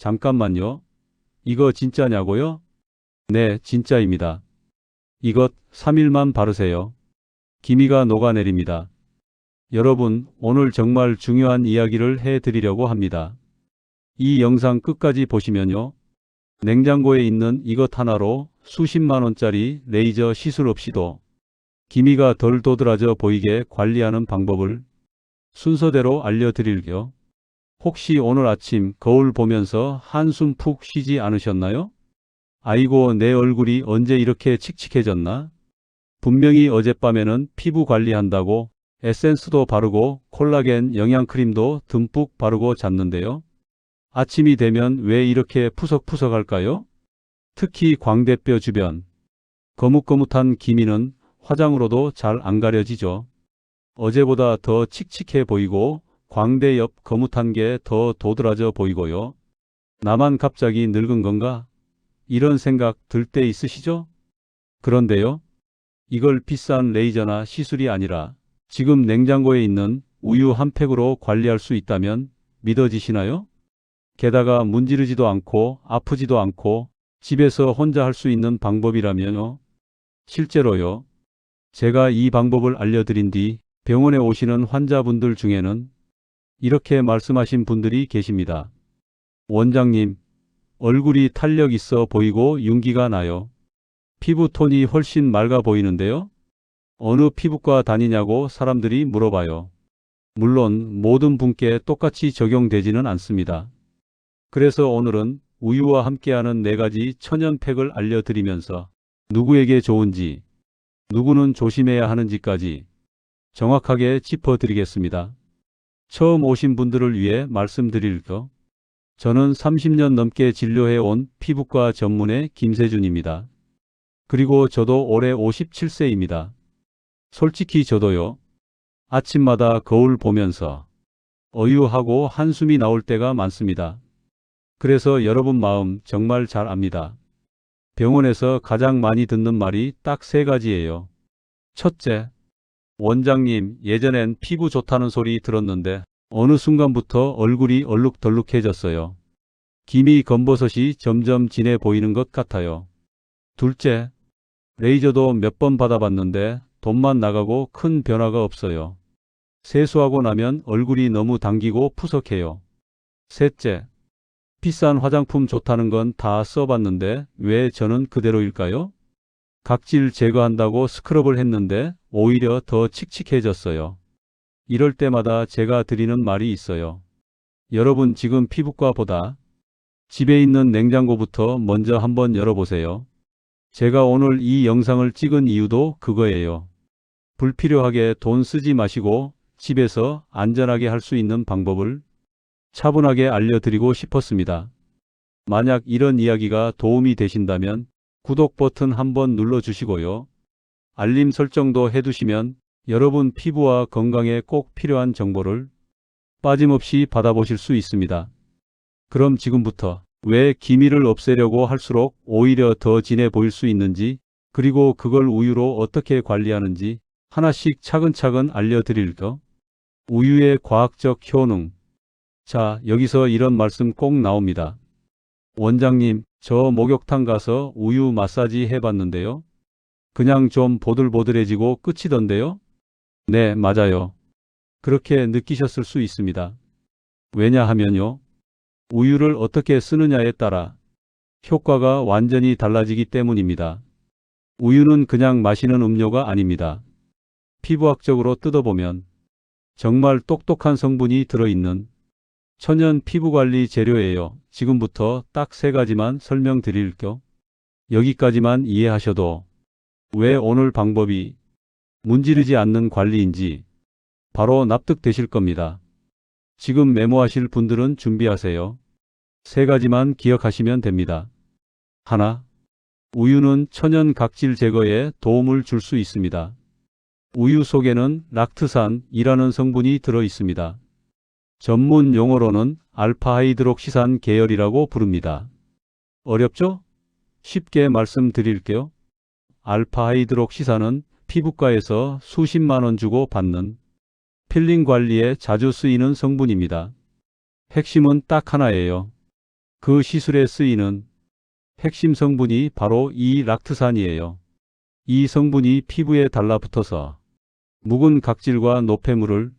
잠깐만요. 이거 진짜냐고요? 네, 진짜입니다. 이것 3일만 바르세요. 기미가 녹아내립니다. 여러분, 오늘 정말 중요한 이야기를 해드리려고 합니다. 이 영상 끝까지 보시면요. 냉장고에 있는 이것 하나로 수십만 원짜리 레이저 시술 없이도 기미가 덜 도드라져 보이게 관리하는 방법을 순서대로 알려드릴게요. 혹시 오늘 아침 거울 보면서 한숨 푹 쉬지 않으셨나요? 아이고, 내 얼굴이 언제 이렇게 칙칙해졌나? 분명히 어젯밤에는 피부 관리한다고 에센스도 바르고 콜라겐 영양크림도 듬뿍 바르고 잤는데요. 아침이 되면 왜 이렇게 푸석푸석할까요? 특히 광대뼈 주변, 거뭇거뭇한 기미는 화장으로도 잘 안 가려지죠. 어제보다 더 칙칙해 보이고 광대 옆 거뭇한 게 더 도드라져 보이고요. 나만 갑자기 늙은 건가? 이런 생각 들 때 있으시죠? 그런데요. 이걸 비싼 레이저나 시술이 아니라 지금 냉장고에 있는 우유 한 팩으로 관리할 수 있다면 믿어지시나요? 게다가 문지르지도 않고 아프지도 않고 집에서 혼자 할 수 있는 방법이라면요. 실제로요. 제가 이 방법을 알려드린 뒤 병원에 오시는 환자분들 중에는 이렇게 말씀하신 분들이 계십니다. 원장님, 얼굴이 탄력 있어 보이고 윤기가 나요. 피부 톤이 훨씬 맑아 보이는데요. 어느 피부과 다니냐고 사람들이 물어봐요. 물론 모든 분께 똑같이 적용되지는 않습니다. 그래서 오늘은 우유와 함께하는 4가지 천연팩을 알려드리면서 누구에게 좋은지, 누구는 조심해야 하는지까지 정확하게 짚어드리겠습니다. 처음 오신 분들을 위해 말씀드릴 거. 저는 30년 넘게 진료해온 피부과 전문의 김세준입니다. 그리고 저도 올해 57세입니다. 솔직히 저도요. 아침마다 거울 보면서 어유하고 한숨이 나올 때가 많습니다. 그래서 여러분 마음 정말 잘 압니다. 병원에서 가장 많이 듣는 말이 딱 3가지예요. 첫째, 원장님, 예전엔 피부 좋다는 소리 들었는데 어느 순간부터 얼굴이 얼룩덜룩해졌어요. 기미 검버섯이 점점 진해 보이는 것 같아요. 둘째, 레이저도 몇 번 받아봤는데 돈만 나가고 큰 변화가 없어요. 세수하고 나면 얼굴이 너무 당기고 푸석해요. 셋째, 비싼 화장품 좋다는 건 다 써봤는데 왜 저는 그대로일까요? 각질 제거한다고 스크럽을 했는데 오히려 더 칙칙해졌어요. 이럴 때마다 제가 드리는 말이 있어요. 여러분 지금 피부과보다 집에 있는 냉장고부터 먼저 한번 열어보세요. 제가 오늘 이 영상을 찍은 이유도 그거예요. 불필요하게 돈 쓰지 마시고 집에서 안전하게 할 수 있는 방법을 차분하게 알려드리고 싶었습니다. 만약 이런 이야기가 도움이 되신다면 구독 버튼 한번 눌러주시고요. 알림 설정도 해두시면 여러분 피부와 건강에 꼭 필요한 정보를 빠짐없이 받아보실 수 있습니다. 그럼 지금부터 왜 기미를 없애려고 할수록 오히려 더 진해 보일 수 있는지, 그리고 그걸 우유로 어떻게 관리하는지 하나씩 차근차근 알려드릴게요. 우유의 과학적 효능. 자, 여기서 이런 말씀 꼭 나옵니다. 원장님, 저 목욕탕 가서 우유 마사지 해봤는데요. 그냥 좀 보들보들해지고 끝이던데요? 네, 맞아요. 그렇게 느끼셨을 수 있습니다. 왜냐하면요. 우유를 어떻게 쓰느냐에 따라 효과가 완전히 달라지기 때문입니다. 우유는 그냥 마시는 음료가 아닙니다. 피부학적으로 뜯어보면 정말 똑똑한 성분이 들어있는 천연 피부관리 재료예요. 지금부터 딱 3가지만 설명드릴게요. 여기까지만 이해하셔도 왜 오늘 방법이 문지르지 않는 관리인지 바로 납득되실 겁니다. 지금 메모하실 분들은 준비하세요. 3가지만 기억하시면 됩니다. 하나, 우유는 천연 각질 제거에 도움을 줄 수 있습니다. 우유 속에는 락트산이라는 성분이 들어 있습니다. 전문 용어로는 알파하이드록시산 계열이라고 부릅니다. 어렵죠? 쉽게 말씀드릴게요. 알파하이드록시산은 피부과에서 수십만 원 주고 받는 필링 관리에 자주 쓰이는 성분입니다. 핵심은 딱 하나예요. 그 시술에 쓰이는 핵심 성분이 바로 이 락트산이에요. 이 성분이 피부에 달라붙어서 묵은 각질과 노폐물을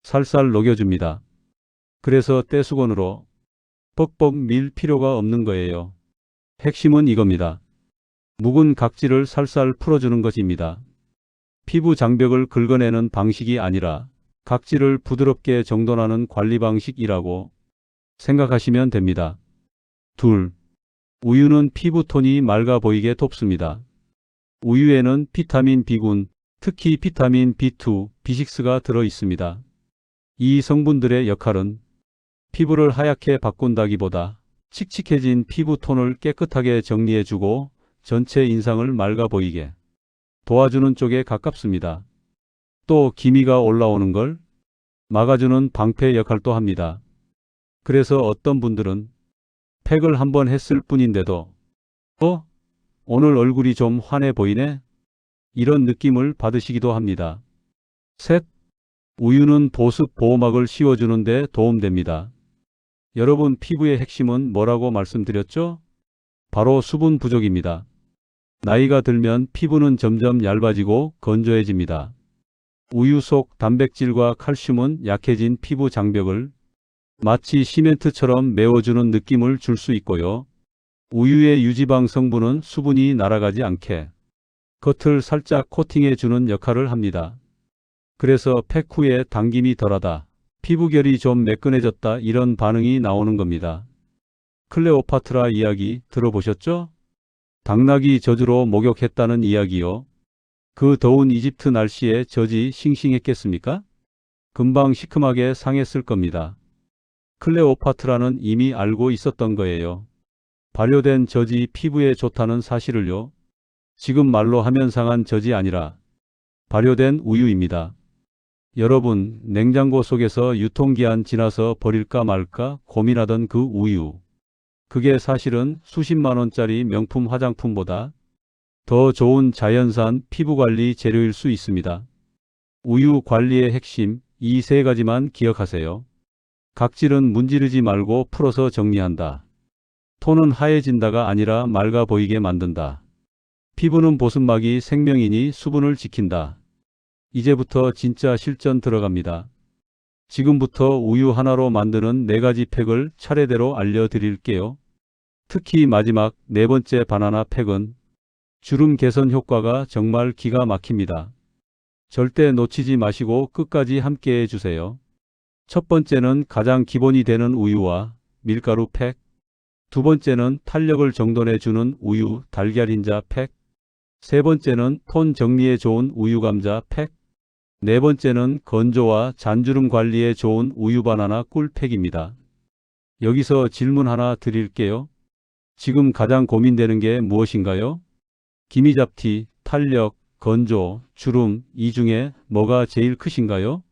살살 녹여줍니다. 그래서 떼수건으로 뻑뻑 밀 필요가 없는 거예요. 핵심은 이겁니다. 묵은 각질을 살살 풀어주는 것입니다. 피부 장벽을 긁어내는 방식이 아니라 각질을 부드럽게 정돈하는 관리 방식이라고 생각하시면 됩니다. 둘, 우유는 피부톤이 맑아 보이게 돕습니다. 우유에는 비타민 B군, 특히 비타민 B2, B6가 들어 있습니다. 이 성분들의 역할은 피부를 하얗게 바꾼다기보다 칙칙해진 피부톤을 깨끗하게 정리해주고 전체 인상을 맑아 보이게 도와주는 쪽에 가깝습니다. 또 기미가 올라오는 걸 막아주는 방패 역할도 합니다. 그래서 어떤 분들은 팩을 한번 했을 뿐인데도 오늘 얼굴이 좀 환해 보이네? 이런 느낌을 받으시기도 합니다. 셋, 우유는 보습 보호막을 씌워주는 데 도움됩니다. 여러분, 피부의 핵심은 뭐라고 말씀드렸죠? 바로 수분 부족입니다. 나이가 들면 피부는 점점 얇아지고 건조해집니다. 우유 속 단백질과 칼슘은 약해진 피부 장벽을 마치 시멘트처럼 메워주는 느낌을 줄 수 있고요. 우유의 유지방 성분은 수분이 날아가지 않게 겉을 살짝 코팅해주는 역할을 합니다. 그래서 팩 후에 당김이 덜하다, 피부결이 좀 매끈해졌다 이런 반응이 나오는 겁니다. 클레오파트라 이야기 들어보셨죠? 당나귀 저주로 목욕했다는 이야기요. 그 더운 이집트 날씨에 젖이 싱싱했겠습니까? 금방 시큼하게 상했을 겁니다. 클레오파트라는 이미 알고 있었던 거예요. 발효된 젖이 피부에 좋다는 사실을요. 지금 말로 하면 상한 젖이 아니라 발효된 우유입니다. 여러분, 냉장고 속에서 유통기한 지나서 버릴까 말까 고민하던 그 우유. 그게 사실은 수십만 원짜리 명품 화장품보다 더 좋은 자연산 피부관리 재료일 수 있습니다. 우유 관리의 핵심, 이 세 가지만 기억하세요. 각질은 문지르지 말고 풀어서 정리한다. 톤은 하얘진다가 아니라 맑아 보이게 만든다. 피부는 보습막이 생명이니 수분을 지킨다. 이제부터 진짜 실전 들어갑니다. 지금부터 우유 하나로 만드는 4가지 팩을 차례대로 알려드릴게요. 특히 마지막 4번째 바나나 팩은 주름 개선 효과가 정말 기가 막힙니다. 절대 놓치지 마시고 끝까지 함께 해주세요. 첫 번째는 가장 기본이 되는 우유와 밀가루 팩. 두 번째는 탄력을 정돈해주는 우유 달걀 흰자 팩. 세 번째는 톤 정리에 좋은 우유 감자 팩. 네 번째는 건조와 잔주름 관리에 좋은 우유 바나나 꿀 팩입니다. 여기서 질문 하나 드릴게요. 지금 가장 고민되는 게 무엇인가요? 기미 잡티, 탄력, 건조, 주름 이 중에 뭐가 제일 크신가요?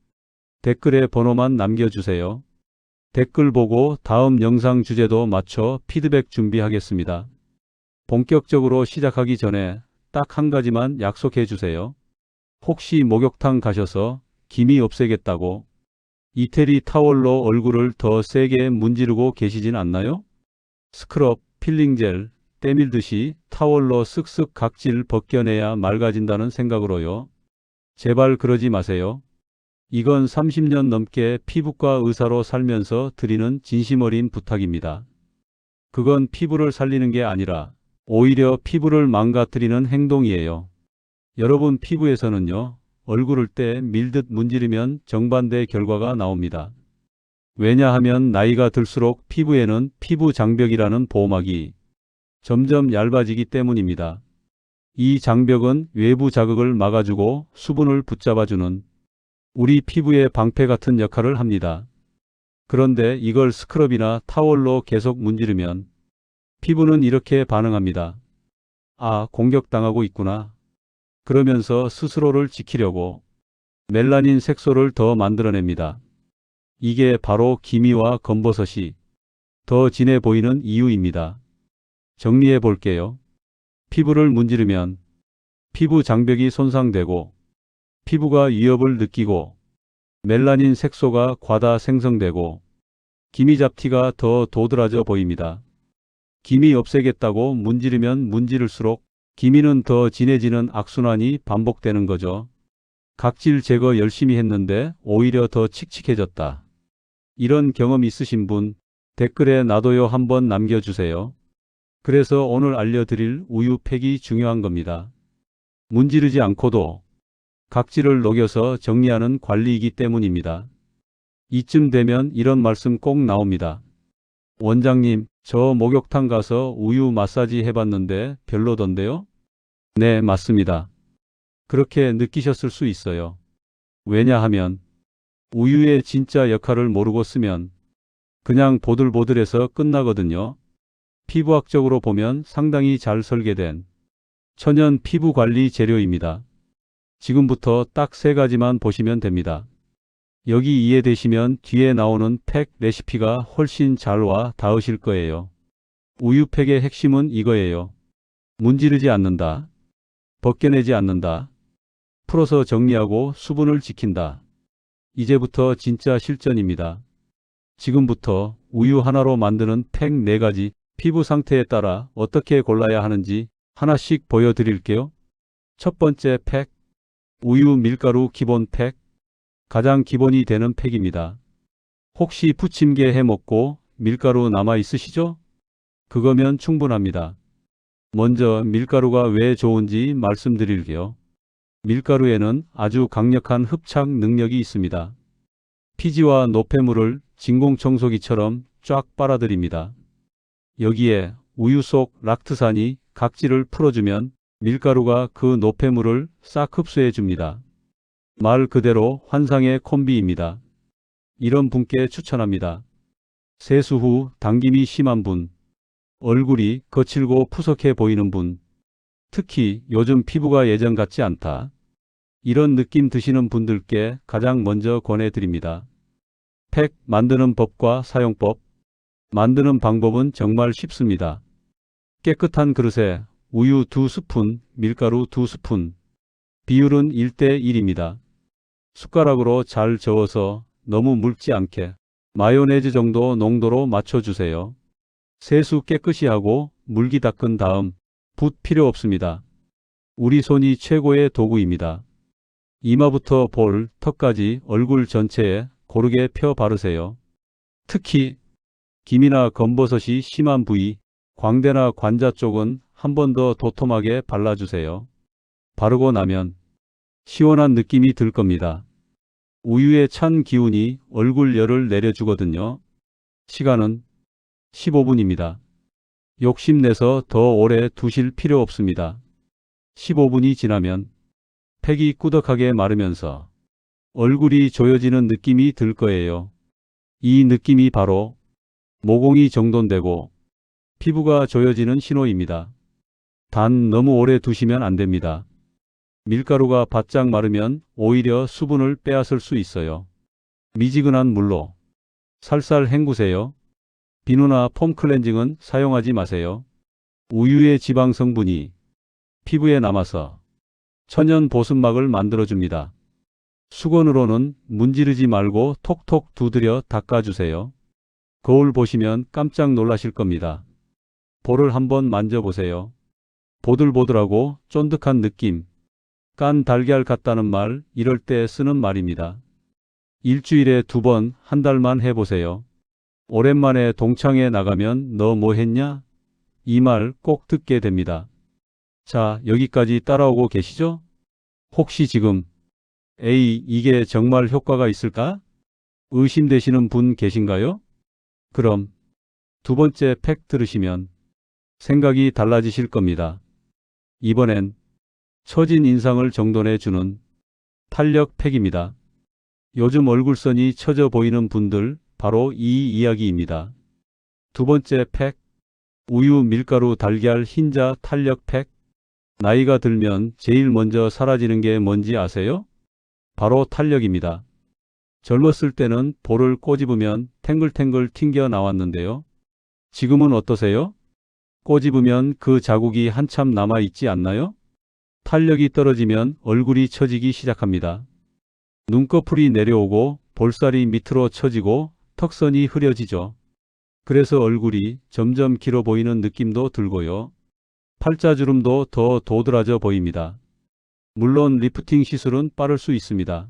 댓글에 번호만 남겨주세요. 댓글 보고 다음 영상 주제도 맞춰 피드백 준비하겠습니다. 본격적으로 시작하기 전에 딱 한 가지만 약속해 주세요. 혹시 목욕탕 가셔서 기미 없애겠다고 이태리 타월로 얼굴을 더 세게 문지르고 계시진 않나요? 스크럽, 필링젤, 때밀듯이 타월로 쓱쓱 각질 벗겨내야 맑아진다는 생각으로요. 제발 그러지 마세요. 이건 30년 넘게 피부과 의사로 살면서 드리는 진심 어린 부탁입니다. 그건 피부를 살리는 게 아니라 오히려 피부를 망가뜨리는 행동이에요. 여러분, 피부에서는요, 얼굴을 때 밀듯 문지르면 정반대 결과가 나옵니다. 왜냐하면 나이가 들수록 피부에는 피부 장벽이라는 보호막이 점점 얇아지기 때문입니다. 이 장벽은 외부 자극을 막아주고 수분을 붙잡아주는 우리 피부의 방패 같은 역할을 합니다. 그런데 이걸 스크럽이나 타월로 계속 문지르면 피부는 이렇게 반응합니다. 아, 공격당하고 있구나. 그러면서 스스로를 지키려고 멜라닌 색소를 더 만들어냅니다. 이게 바로 기미와 검버섯이 더 진해 보이는 이유입니다. 정리해 볼게요. 피부를 문지르면 피부 장벽이 손상되고 피부가 위협을 느끼고 멜라닌 색소가 과다 생성되고 기미잡티가 더 도드라져 보입니다. 기미 없애겠다고 문지르면 문지를수록 기미는 더 진해지는 악순환이 반복되는 거죠. 각질 제거 열심히 했는데 오히려 더 칙칙해졌다. 이런 경험 있으신 분 댓글에 나도요 한번 남겨주세요. 그래서 오늘 알려드릴 우유팩이 중요한 겁니다. 문지르지 않고도 각질을 녹여서 정리하는 관리이기 때문입니다. 이쯤 되면 이런 말씀 꼭 나옵니다. 원장님, 저 목욕탕 가서 우유 마사지 해봤는데 별로던데요? 네, 맞습니다. 그렇게 느끼셨을 수 있어요. 왜냐하면 우유의 진짜 역할을 모르고 쓰면 그냥 보들보들해서 끝나거든요. 피부학적으로 보면 상당히 잘 설계된 천연 피부 관리 재료입니다. 지금부터 딱 3가지만 보시면 됩니다. 여기 이해되시면 뒤에 나오는 팩 레시피가 훨씬 잘 와 닿으실 거예요. 우유팩의 핵심은 이거예요. 문지르지 않는다. 벗겨내지 않는다. 풀어서 정리하고 수분을 지킨다. 이제부터 진짜 실전입니다. 지금부터 우유 하나로 만드는 팩 4가지 피부 상태에 따라 어떻게 골라야 하는지 하나씩 보여드릴게요. 첫 번째 팩, 우유 밀가루 기본 팩. 가장 기본이 되는 팩입니다. 혹시 부침개 해 먹고 밀가루 남아 있으시죠? 그거면 충분합니다. 먼저 밀가루가 왜 좋은지 말씀드릴게요. 밀가루에는 아주 강력한 흡착 능력이 있습니다. 피지와 노폐물을 진공청소기처럼 쫙 빨아들입니다. 여기에 우유 속 락트산이 각질을 풀어주면 밀가루가 그 노폐물을 싹 흡수해 줍니다. 말 그대로 환상의 콤비입니다. 이런 분께 추천합니다. 세수 후 당김이 심한 분, 얼굴이 거칠고 푸석해 보이는 분, 특히 요즘 피부가 예전 같지 않다. 이런 느낌 드시는 분들께 가장 먼저 권해드립니다. 팩 만드는 법과 사용법. 만드는 방법은 정말 쉽습니다. 깨끗한 그릇에 우유 2스푼, 밀가루 2스푼. 비율은 1:1입니다. 숟가락으로 잘 저어서 너무 묽지 않게 마요네즈 정도 농도로 맞춰주세요. 세수 깨끗이 하고 물기 닦은 다음 붓 필요 없습니다. 우리 손이 최고의 도구입니다. 이마부터 볼, 턱까지 얼굴 전체에 고르게 펴 바르세요. 특히 기미나 검버섯이 심한 부위, 광대나 관자 쪽은 한 번 더 도톰하게 발라주세요. 바르고 나면 시원한 느낌이 들 겁니다. 우유의 찬 기운이 얼굴 열을 내려주거든요. 시간은 15분입니다. 욕심내서 더 오래 두실 필요 없습니다. 15분이 지나면 팩이 꾸덕하게 마르면서 얼굴이 조여지는 느낌이 들 거예요. 이 느낌이 바로 모공이 정돈되고 피부가 조여지는 신호입니다. 단 너무 오래 두시면 안 됩니다. 밀가루가 바짝 마르면 오히려 수분을 빼앗을 수 있어요. 미지근한 물로 살살 헹구세요. 비누나 폼 클렌징은 사용하지 마세요. 우유의 지방 성분이 피부에 남아서 천연 보습막을 만들어줍니다. 수건으로는 문지르지 말고 톡톡 두드려 닦아주세요. 거울 보시면 깜짝 놀라실 겁니다. 볼을 한번 만져보세요. 보들보들하고 쫀득한 느낌. 깐 달걀 같다는 말, 이럴 때 쓰는 말입니다. 일주일에 2번, 한 달만 해보세요. 오랜만에 동창회 나가면 너 뭐 했냐? 이 말 꼭 듣게 됩니다. 자, 여기까지 따라오고 계시죠? 혹시 지금 에이, 이게 정말 효과가 있을까? 의심되시는 분 계신가요? 그럼 2번째 팩 들으시면 생각이 달라지실 겁니다. 이번엔 처진 인상을 정돈해주는 탄력 팩입니다. 요즘 얼굴선이 처져 보이는 분들 바로 이 이야기입니다. 2번째 팩, 우유 밀가루 달걀 흰자 탄력 팩. 나이가 들면 제일 먼저 사라지는 게 뭔지 아세요? 바로 탄력입니다. 젊었을 때는 볼을 꼬집으면 탱글탱글 튕겨 나왔는데요. 지금은 어떠세요? 꼬집으면 그 자국이 한참 남아있지 않나요? 탄력이 떨어지면 얼굴이 처지기 시작합니다. 눈꺼풀이 내려오고 볼살이 밑으로 처지고 턱선이 흐려지죠. 그래서 얼굴이 점점 길어 보이는 느낌도 들고요. 팔자주름도 더 도드라져 보입니다. 물론 리프팅 시술은 빠를 수 있습니다.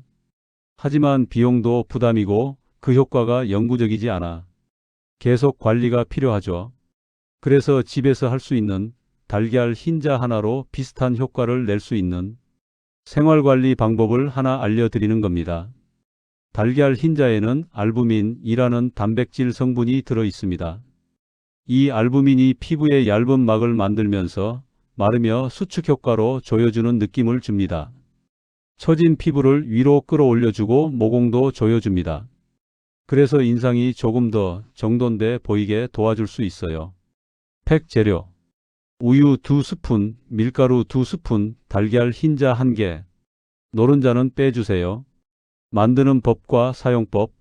하지만 비용도 부담이고 그 효과가 영구적이지 않아 계속 관리가 필요하죠. 그래서 집에서 할 수 있는 달걀 흰자 하나로 비슷한 효과를 낼 수 있는 생활관리 방법을 하나 알려드리는 겁니다. 달걀 흰자에는 알부민이라는 단백질 성분이 들어 있습니다. 이 알부민이 피부의 얇은 막을 만들면서 마르며 수축 효과로 조여주는 느낌을 줍니다. 처진 피부를 위로 끌어올려주고 모공도 조여줍니다. 그래서 인상이 조금 더 정돈돼 보이게 도와줄 수 있어요. 팩 재료: 우유 2스푼, 밀가루 2스푼, 달걀 흰자 1개. 노른자는 빼주세요. 만드는 법과 사용법: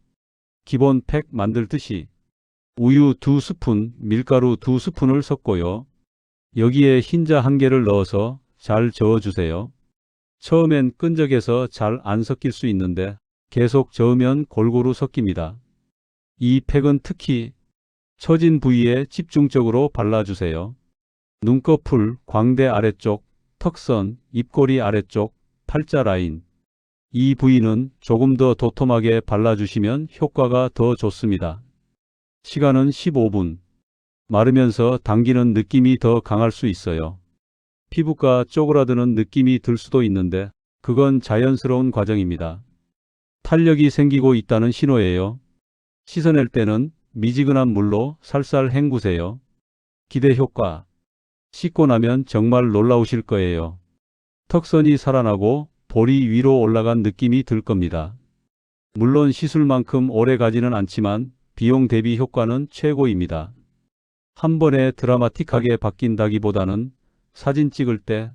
기본 팩 만들듯이 우유 2스푼, 밀가루 2스푼을 섞고요. 여기에 흰자 1개를 넣어서 잘 저어주세요. 처음엔 끈적해서 잘 안 섞일 수 있는데 계속 저으면 골고루 섞입니다. 이 팩은 특히 처진 부위에 집중적으로 발라주세요. 눈꺼풀, 광대 아래쪽, 턱선, 입꼬리 아래쪽, 팔자 라인. 이 부위는 조금 더 도톰하게 발라주시면 효과가 더 좋습니다. 시간은 15분. 마르면서 당기는 느낌이 더 강할 수 있어요. 피부가 쪼그라드는 느낌이 들 수도 있는데 그건 자연스러운 과정입니다. 탄력이 생기고 있다는 신호예요. 씻어낼 때는 미지근한 물로 살살 헹구세요. 기대 효과: 씻고 나면 정말 놀라우실 거예요. 턱선이 살아나고 볼이 위로 올라간 느낌이 들 겁니다. 물론 시술만큼 오래 가지는 않지만 비용 대비 효과는 최고입니다. 한 번에 드라마틱하게 바뀐다기보다는 사진 찍을 때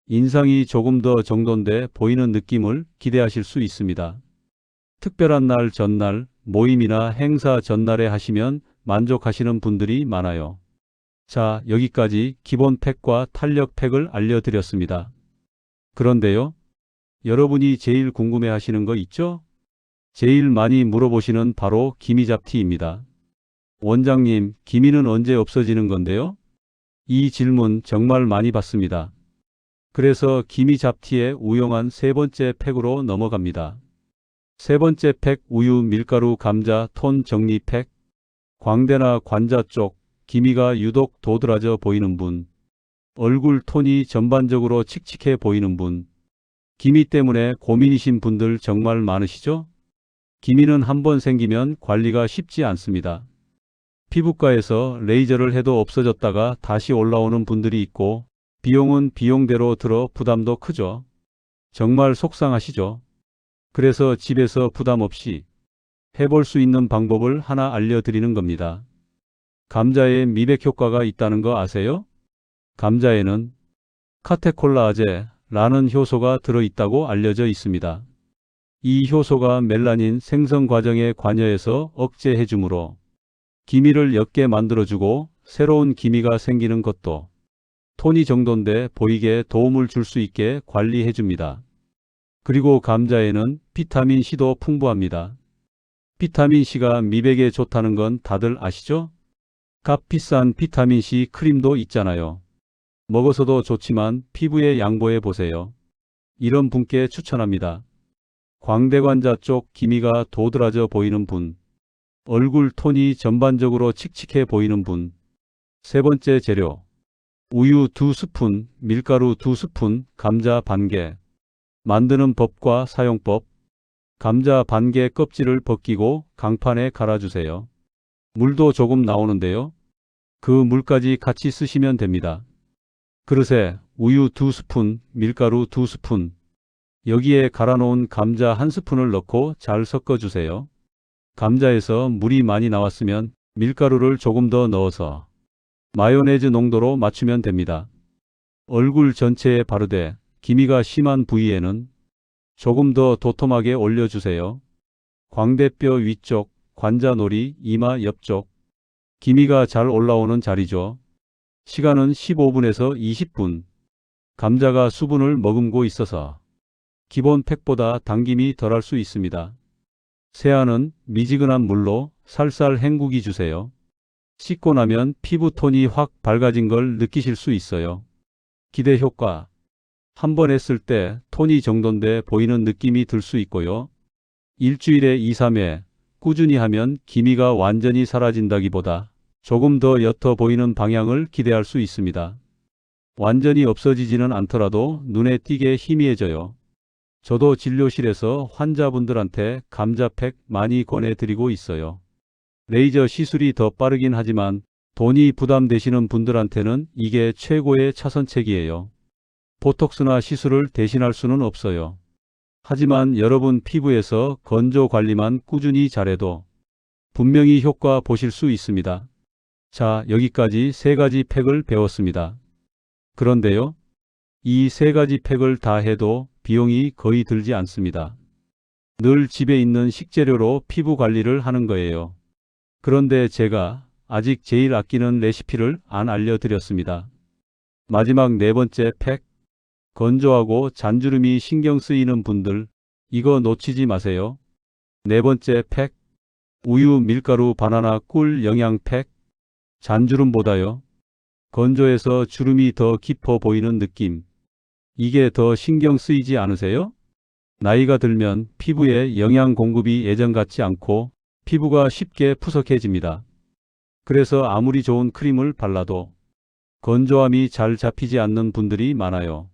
인상이 조금 더 정돈돼 보이는 느낌을 기대하실 수 있습니다. 특별한 날 전날, 모임이나 행사 전날에 하시면 만족하시는 분들이 많아요. 자, 여기까지 기본 팩과 탄력 팩을 알려드렸습니다. 그런데요, 여러분이 제일 궁금해 하시는 거 있죠? 제일 많이 물어보시는 바로 기미잡티입니다. 원장님, 기미는 언제 없어지는 건데요? 이 질문 정말 많이 받습니다. 그래서 기미잡티에 우용한 세 번째 팩으로 넘어갑니다. 세 번째 팩: 우유, 밀가루, 감자, 톤 정리 팩. 광대나 관자 쪽 기미가 유독 도드라져 보이는 분, 얼굴 톤이 전반적으로 칙칙해 보이는 분, 기미 때문에 고민이신 분들 정말 많으시죠? 기미는 한번 생기면 관리가 쉽지 않습니다. 피부과에서 레이저를 해도 없어졌다가 다시 올라오는 분들이 있고 비용은 비용대로 들어 부담도 크죠. 정말 속상하시죠? 그래서 집에서 부담 없이 해볼 수 있는 방법을 하나 알려드리는 겁니다. 감자에 미백 효과가 있다는 거 아세요? 감자에는 카테콜라아제라는 효소가 들어있다고 알려져 있습니다. 이 효소가 멜라닌 생성 과정에 관여해서 억제해주므로 기미를 옅게 만들어주고 새로운 기미가 생기는 것도 톤이 정돈돼 보이게 도움을 줄 수 있게 관리해줍니다. 그리고 감자에는 비타민C도 풍부합니다. 비타민C가 미백에 좋다는 건 다들 아시죠? 값 비싼 비타민C 크림도 있잖아요. 먹어서도 좋지만 피부에 양보해 보세요. 이런 분께 추천합니다. 광대관자 쪽 기미가 도드라져 보이는 분, 얼굴 톤이 전반적으로 칙칙해 보이는 분. 세 번째 재료: 우유 2스푼, 밀가루 2스푼, 감자 반개. 만드는 법과 사용법: 감자 반개 껍질을 벗기고 강판에 갈아주세요. 물도 조금 나오는데요. 그 물까지 같이 쓰시면 됩니다. 그릇에 우유 2스푼, 밀가루 2스푼, 여기에 갈아놓은 감자 1스푼을 넣고 잘 섞어주세요. 감자에서 물이 많이 나왔으면 밀가루를 조금 더 넣어서 마요네즈 농도로 맞추면 됩니다. 얼굴 전체에 바르되 기미가 심한 부위에는 조금 더 도톰하게 올려주세요. 광대뼈 위쪽, 관자놀이, 이마 옆쪽. 기미가 잘 올라오는 자리죠. 시간은 15분에서 20분. 감자가 수분을 머금고 있어서 기본 팩보다 당김이 덜할 수 있습니다. 세안은 미지근한 물로 살살 헹구기 주세요. 씻고 나면 피부 톤이 확 밝아진 걸 느끼실 수 있어요. 기대 효과. 한 번 했을 때 톤이 정돈돼 보이는 느낌이 들 수 있고요. 일주일에 2, 3회 꾸준히 하면 기미가 완전히 사라진다기보다 조금 더 옅어 보이는 방향을 기대할 수 있습니다. 완전히 없어지지는 않더라도 눈에 띄게 희미해져요. 저도 진료실에서 환자분들한테 감자팩 많이 권해드리고 있어요. 레이저 시술이 더 빠르긴 하지만 돈이 부담되시는 분들한테는 이게 최고의 차선책이에요. 보톡스나 시술을 대신할 수는 없어요. 하지만 여러분 피부에서 건조 관리만 꾸준히 잘해도 분명히 효과 보실 수 있습니다. 자, 여기까지 3가지 팩을 배웠습니다. 그런데요, 이 3가지 팩을 다 해도 비용이 거의 들지 않습니다. 늘 집에 있는 식재료로 피부 관리를 하는 거예요. 그런데 제가 아직 제일 아끼는 레시피를 안 알려드렸습니다. 마지막 4번째 팩, 건조하고 잔주름이 신경 쓰이는 분들, 이거 놓치지 마세요. 4번째 팩, 우유, 밀가루, 바나나, 꿀 영양 팩, 잔주름보다요. 건조해서 주름이 더 깊어 보이는 느낌. 이게 더 신경 쓰이지 않으세요? 나이가 들면 피부에 영양 공급이 예전 같지 않고 피부가 쉽게 푸석해집니다. 그래서 아무리 좋은 크림을 발라도 건조함이 잘 잡히지 않는 분들이 많아요.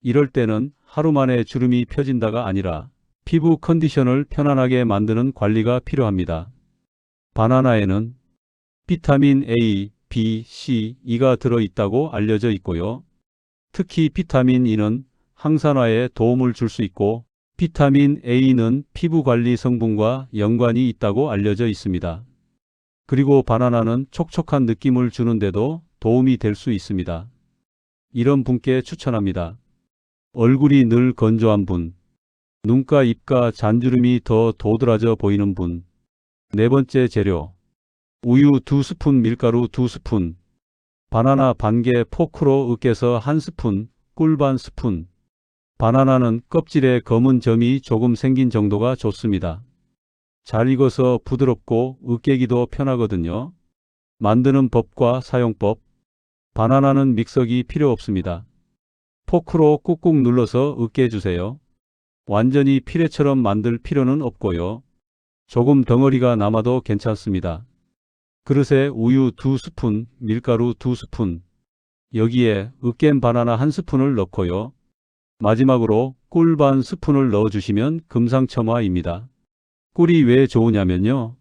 이럴 때는 하루 만에 주름이 펴진다가 아니라 피부 컨디션을 편안하게 만드는 관리가 필요합니다. 바나나에는 비타민 A, B, C, E가 들어있다고 알려져 있고요. 특히 비타민 E는 항산화에 도움을 줄 수 있고 비타민 A는 피부 관리 성분과 연관이 있다고 알려져 있습니다. 그리고 바나나는 촉촉한 느낌을 주는데도 도움이 될 수 있습니다. 이런 분께 추천합니다. 얼굴이 늘 건조한 분, 눈가 입가 잔주름이 더 도드라져 보이는 분. 4번째 재료, 우유 2스푼, 밀가루 2스푼, 바나나 반개 포크로 으깨서 1스푼, 꿀 반 스푼. 바나나는 껍질에 검은 점이 조금 생긴 정도가 좋습니다. 잘 익어서 부드럽고 으깨기도 편하거든요. 만드는 법과 사용법. 바나나는 믹서기 필요 없습니다. 포크로 꾹꾹 눌러서 으깨주세요. 완전히 피레처럼 만들 필요는 없고요. 조금 덩어리가 남아도 괜찮습니다. 그릇에 우유 2스푼, 밀가루 2스푼, 여기에 으깬 바나나 1스푼을 넣고요. 마지막으로 꿀 반 스푼을 넣어주시면 금상첨화입니다. 꿀이 왜 좋으냐면요.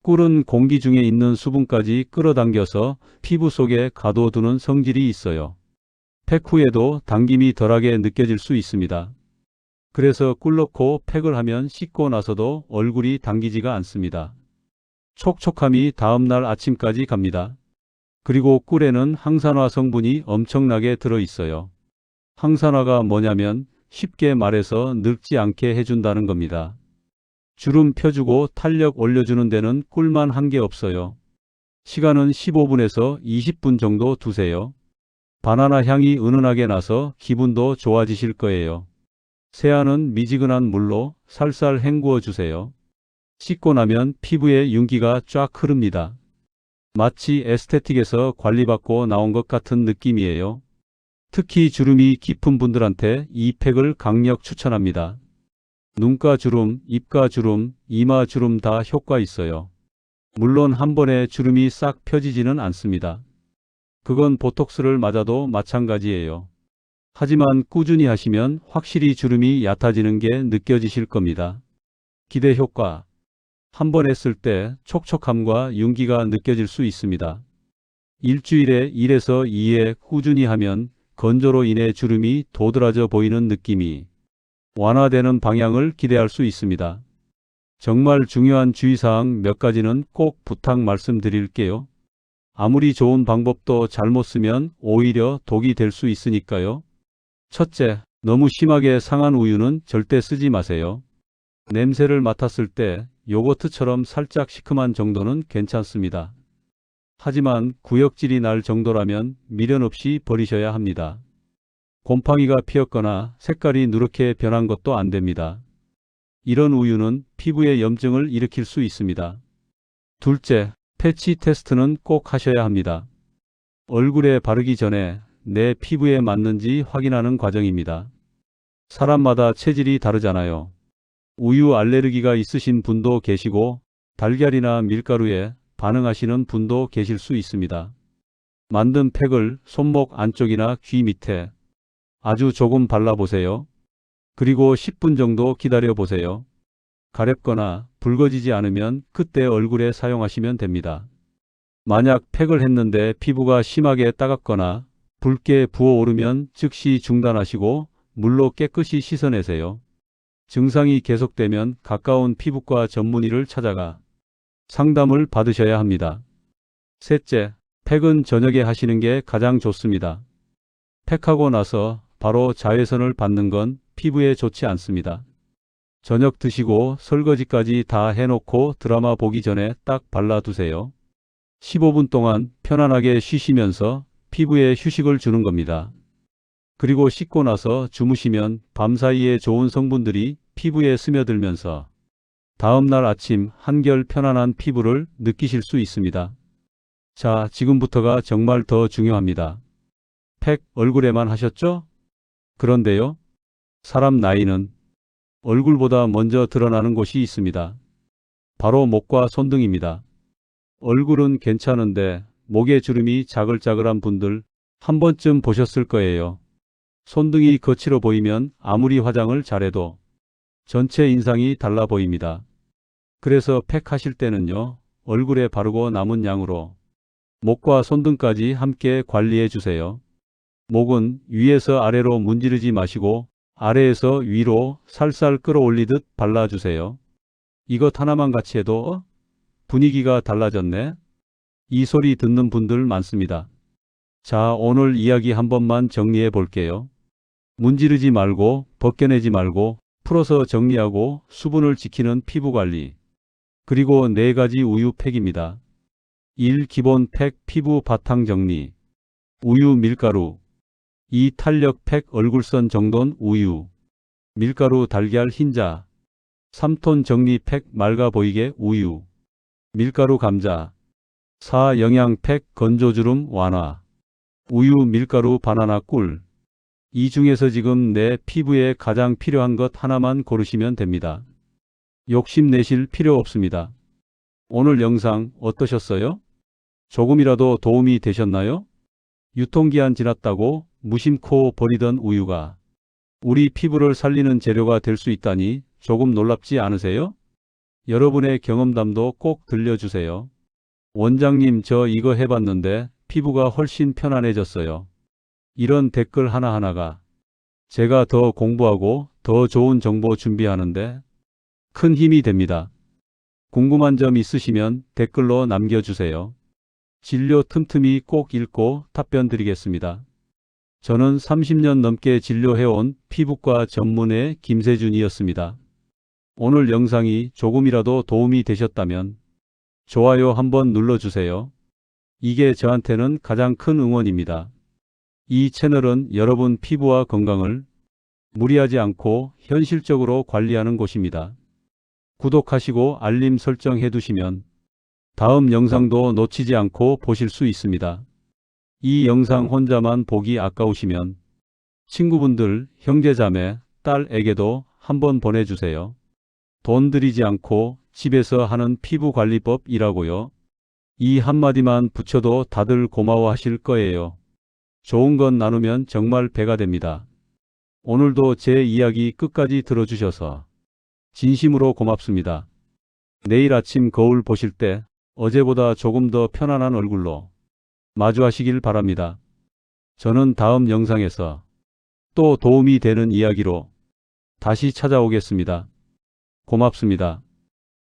꿀은 공기 중에 있는 수분까지 끌어당겨서 피부 속에 가둬두는 성질이 있어요. 팩 후에도 당김이 덜하게 느껴질 수 있습니다. 그래서 꿀 넣고 팩을 하면 씻고 나서도 얼굴이 당기지가 않습니다. 촉촉함이 다음날 아침까지 갑니다. 그리고 꿀에는 항산화 성분이 엄청나게 들어있어요. 항산화가 뭐냐면 쉽게 말해서 늙지 않게 해준다는 겁니다. 주름 펴주고 탄력 올려주는 데는 꿀만 한 게 없어요. 시간은 15분에서 20분 정도 두세요. 바나나 향이 은은하게 나서 기분도 좋아지실 거예요. 세안은 미지근한 물로 살살 헹구어 주세요. 씻고 나면 피부에 윤기가 쫙 흐릅니다. 마치 에스테틱에서 관리받고 나온 것 같은 느낌이에요. 특히 주름이 깊은 분들한테 이 팩을 강력 추천합니다. 눈가 주름, 입가 주름, 이마 주름 다 효과 있어요. 물론 한 번에 주름이 싹 펴지지는 않습니다. 그건 보톡스를 맞아도 마찬가지예요. 하지만 꾸준히 하시면 확실히 주름이 얕아지는 게 느껴지실 겁니다. 기대 효과. 한 번 했을 때 촉촉함과 윤기가 느껴질 수 있습니다. 일주일에 1에서 2회 꾸준히 하면 건조로 인해 주름이 도드라져 보이는 느낌이 완화되는 방향을 기대할 수 있습니다. 정말 중요한 주의사항 몇 가지는 꼭 부탁 말씀드릴게요. 아무리 좋은 방법도 잘못 쓰면 오히려 독이 될 수 있으니까요. 첫째, 너무 심하게 상한 우유는 절대 쓰지 마세요. 냄새를 맡았을 때 요거트처럼 살짝 시큼한 정도는 괜찮습니다. 하지만 구역질이 날 정도라면 미련 없이 버리셔야 합니다. 곰팡이가 피었거나 색깔이 누렇게 변한 것도 안 됩니다. 이런 우유는 피부에 염증을 일으킬 수 있습니다. 둘째, 패치 테스트는 꼭 하셔야 합니다. 얼굴에 바르기 전에 내 피부에 맞는지 확인하는 과정입니다. 사람마다 체질이 다르잖아요. 우유 알레르기가 있으신 분도 계시고 달걀이나 밀가루에 반응하시는 분도 계실 수 있습니다. 만든 팩을 손목 안쪽이나 귀 밑에 아주 조금 발라보세요. 그리고 10분 정도 기다려보세요. 가렵거나 붉어지지 않으면 그때 얼굴에 사용하시면 됩니다. 만약 팩을 했는데 피부가 심하게 따갑거나 붉게 부어오르면 즉시 중단하시고 물로 깨끗이 씻어내세요. 증상이 계속되면 가까운 피부과 전문의를 찾아가 상담을 받으셔야 합니다. 셋째, 팩은 저녁에 하시는 게 가장 좋습니다. 팩하고 나서 바로 자외선을 받는 건 피부에 좋지 않습니다. 저녁 드시고 설거지까지 다 해놓고 드라마 보기 전에 딱 발라두세요. 15분 동안 편안하게 쉬시면서 피부에 휴식을 주는 겁니다. 그리고 씻고 나서 주무시면 밤사이에 좋은 성분들이 피부에 스며들면서 다음날 아침 한결 편안한 피부를 느끼실 수 있습니다. 자, 지금부터가 정말 더 중요합니다. 팩 얼굴에만 하셨죠? 그런데요, 사람 나이는 얼굴보다 먼저 드러나는 곳이 있습니다. 바로 목과 손등입니다. 얼굴은 괜찮은데 목에 주름이 자글자글한 분들 한 번쯤 보셨을 거예요. 손등이 거칠어 보이면 아무리 화장을 잘해도 전체 인상이 달라 보입니다. 그래서 팩 하실 때는요, 얼굴에 바르고 남은 양으로 목과 손등까지 함께 관리해 주세요. 목은 위에서 아래로 문지르지 마시고 아래에서 위로 살살 끌어올리듯 발라주세요. 이것 하나만 같이 해도 분위기가 달라졌네. 이 소리 듣는 분들 많습니다. 자, 오늘 이야기 한 번만 정리해 볼게요. 문지르지 말고 벗겨내지 말고 풀어서 정리하고 수분을 지키는 피부관리. 그리고 4가지 우유 팩입니다. 1. 기본 팩 피부 바탕 정리. 우유 밀가루. 2. 탄력 팩 얼굴선 정돈 우유. 밀가루 달걀 흰자. 3톤 정리 팩 맑아 보이게 우유. 밀가루 감자. 4. 영양 팩 건조주름 완화. 우유 밀가루 바나나 꿀. 이 중에서 지금 내 피부에 가장 필요한 것 하나만 고르시면 됩니다. 욕심내실 필요 없습니다. 오늘 영상 어떠셨어요? 조금이라도 도움이 되셨나요? 유통기한 지났다고 무심코 버리던 우유가 우리 피부를 살리는 재료가 될 수 있다니 조금 놀랍지 않으세요? 여러분의 경험담도 꼭 들려주세요. 원장님, 저 이거 해봤는데 피부가 훨씬 편안해졌어요. 이런 댓글 하나하나가 제가 더 공부하고 더 좋은 정보 준비하는데 큰 힘이 됩니다. 궁금한 점 있으시면 댓글로 남겨주세요. 진료 틈틈이 꼭 읽고 답변 드리겠습니다. 저는 30년 넘게 진료해온 피부과 전문의 김세준이었습니다. 오늘 영상이 조금이라도 도움이 되셨다면 좋아요 한번 눌러주세요. 이게 저한테는 가장 큰 응원입니다. 이 채널은 여러분 피부와 건강을 무리하지 않고 현실적으로 관리하는 곳입니다. 구독하시고 알림 설정해 두시면 다음 영상도 놓치지 않고 보실 수 있습니다. 이 영상 혼자만 보기 아까우시면 친구분들, 형제자매, 딸에게도 한번 보내주세요. 돈 들이지 않고 집에서 하는 피부관리법이라고요. 이 한마디만 붙여도 다들 고마워하실 거예요. 좋은 건 나누면 정말 배가 됩니다. 오늘도 제 이야기 끝까지 들어주셔서 진심으로 고맙습니다. 내일 아침 거울 보실 때 어제보다 조금 더 편안한 얼굴로 마주하시길 바랍니다. 저는 다음 영상에서 또 도움이 되는 이야기로 다시 찾아오겠습니다. 고맙습니다.